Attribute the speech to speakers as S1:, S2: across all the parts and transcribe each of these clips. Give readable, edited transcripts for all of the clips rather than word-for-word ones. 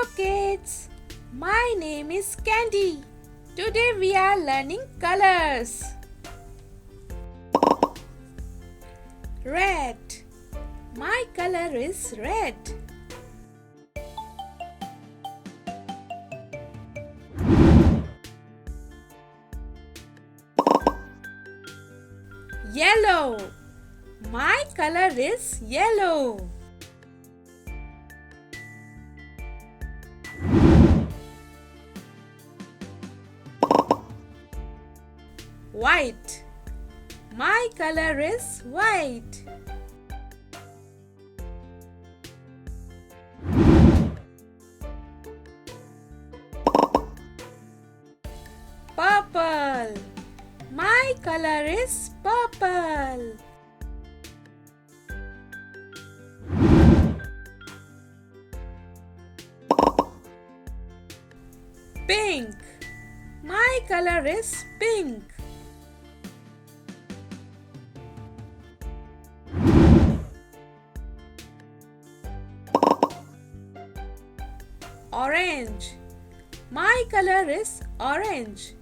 S1: Hello kids, my name is Candy. Today we are learning colors. Red. My color is red. Yellow. My color is yellow. White. My color is white. Purple. My color is purple. Pink. My color is pink. Orange. My color is orange.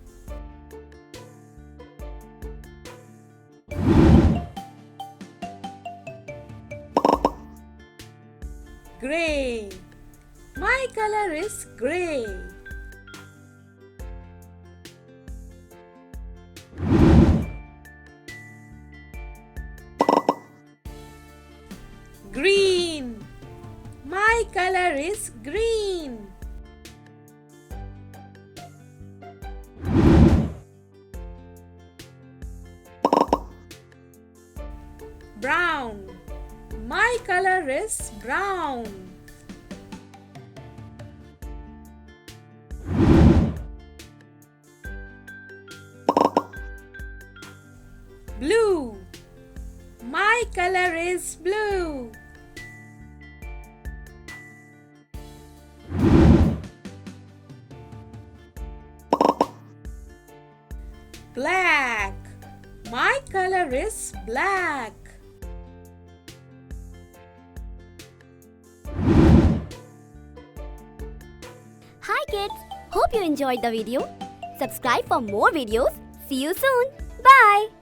S1: Gray. My color is gray. Green. My color is green. Brown. My color is brown. Blue. My color is blue. Black. My color is black.
S2: Hi kids, hope you enjoyed the video. Subscribe for more videos. See you soon. Bye.